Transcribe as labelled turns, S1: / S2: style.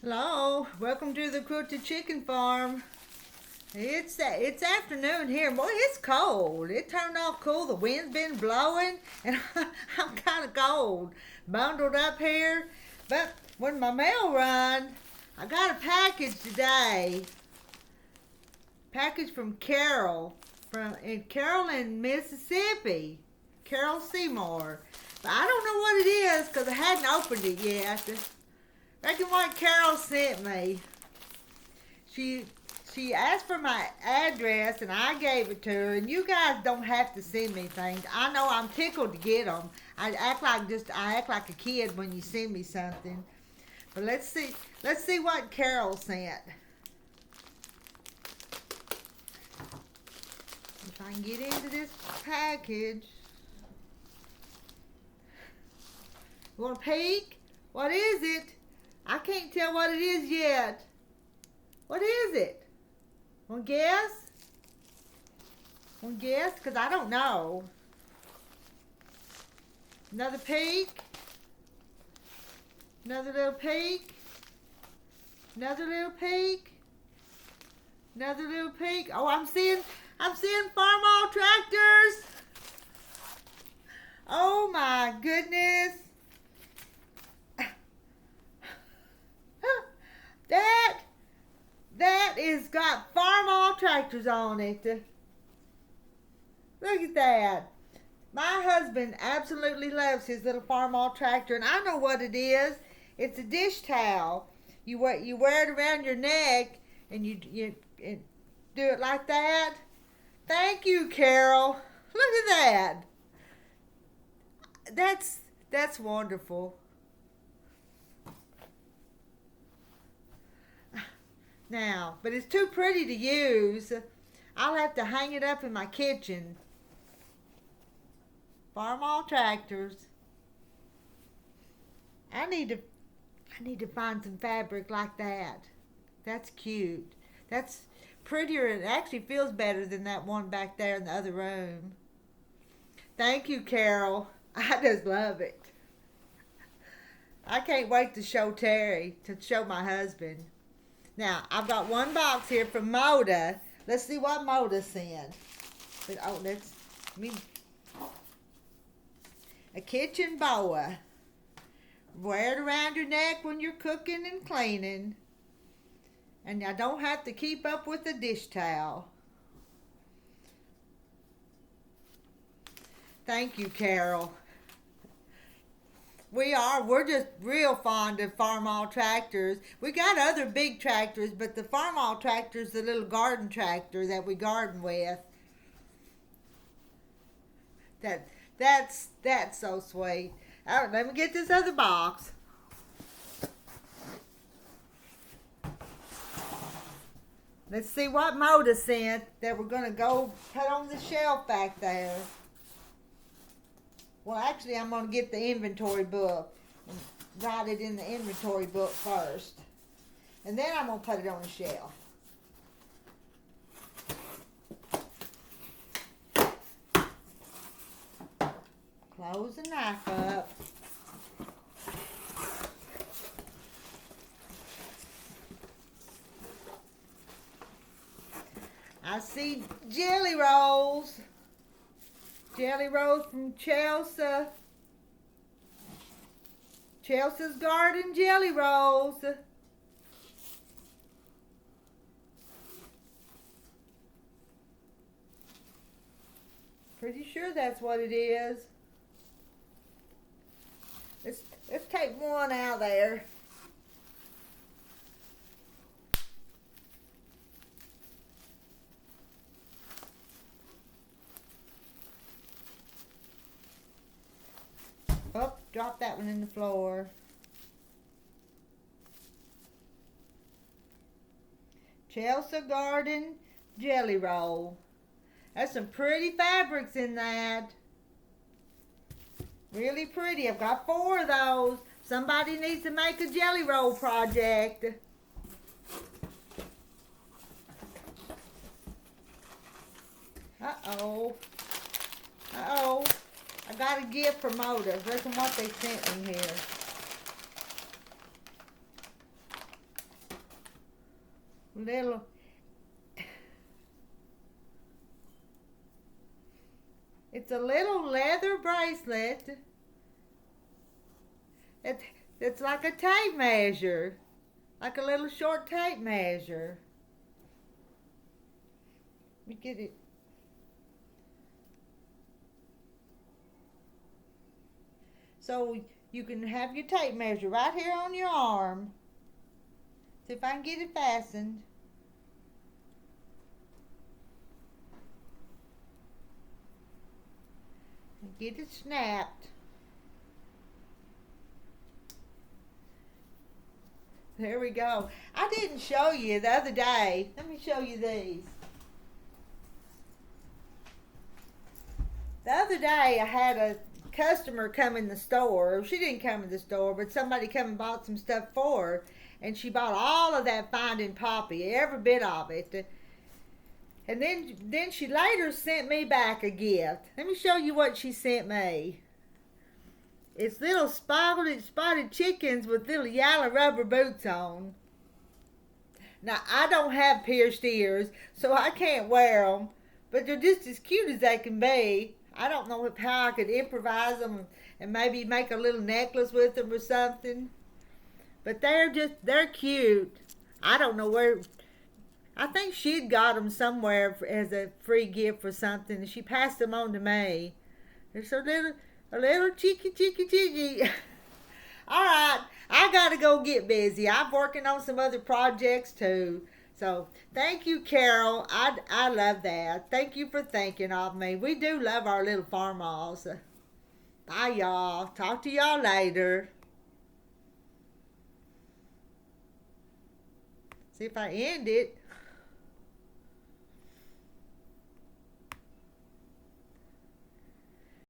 S1: Hello, welcome to the Quilted Chicken Farm. It's afternoon here. Boy, it's cold. It turned off cool. The wind's been blowing, and I'm kind of cold, bundled up here. But when my mail run, I got a package today. Package from Carol in Mississippi. Carol Seymour. But I don't know what it is because I hadn't opened it yet. Reckon what Carol sent me. She asked for my address and I gave it to her. And you guys don't have to send me things. I know I'm tickled to get them. I act like a kid when you send me something. But let's see what Carol sent. If I can get into this package. You want to peek? What is it? I can't tell what it is yet. What is it? Want to guess? Want to guess? Because I don't know. Another peek. Another little peek. Another little peek. Another little peek. Oh, I'm seeing farm all tractors. Oh my goodness. That is got farm all tractors on it. Look at that. My husband absolutely loves his little farm all tractor, and I know what it is. It's a dish towel. You wear it around your neck, and you do it like that. Thank you, Carol. Look at that. That's wonderful. Now, but it's too pretty to use. I'll have to hang it up in my kitchen. Farm all tractors. I need to find some fabric like that. That's cute. That's prettier. It actually feels better than that one back there in the other room. Thank you, Carol. I just love it. I can't wait to show my husband. Now, I've got one box here from Moda. Let's see what Moda sent. A kitchen boa. Wear it around your neck when you're cooking and cleaning. And I don't have to keep up with the dish towel. Thank you, Carol. We're just real fond of farm all tractors. We got other big tractors, but the farm all tractor is the little garden tractor that we garden with. That's so sweet. All right, let me get this other box. Let's see what Moda sent that we're gonna go put on the shelf back there. Well, actually, I'm going to get the inventory book and write it in the inventory book first. And then I'm going to put it on the shelf. Close the knife up. I see jelly rolls. Jelly rolls from Chelsea. Chelsea's Garden jelly rolls. Pretty sure that's what it is. Let's take one out there. Oh, drop that one in the floor. Chelsea Garden jelly roll. There's some pretty fabrics in that. Really pretty. I've got 4 of those. Somebody needs to make a jelly roll project. Uh-oh. Uh-oh. I got a gift from Moda. Listen what they sent me here. little, it's a little leather bracelet. It's like a tape measure, like a little short tape measure. Let me get it. So you can have your tape measure right here on your arm. See if I can get it fastened. And get it snapped. There we go. I didn't show you the other day. Let me show you these. The other day I had a customer come in the store. She didn't come in the store, but somebody come and bought some stuff for her. And she bought all of that Finding Poppy, every bit of it. And then she later sent me back a gift. Let me show you what she sent me. It's little spotted chickens with little yellow rubber boots on. Now, I don't have pierced ears, so I can't wear them. But they're just as cute as they can be. I don't know how I could improvise them and maybe make a little necklace with them or something. But they're cute. I don't know where. I think she'd got them somewhere as a free gift or something, and she passed them on to me. They're so a little cheeky. All right, I gotta go get busy. I'm working on some other projects too. So thank you, Carol. I love that. Thank you for thinking of me. We do love our little farmhouse. Bye, y'all. Talk to y'all later. See if I end it.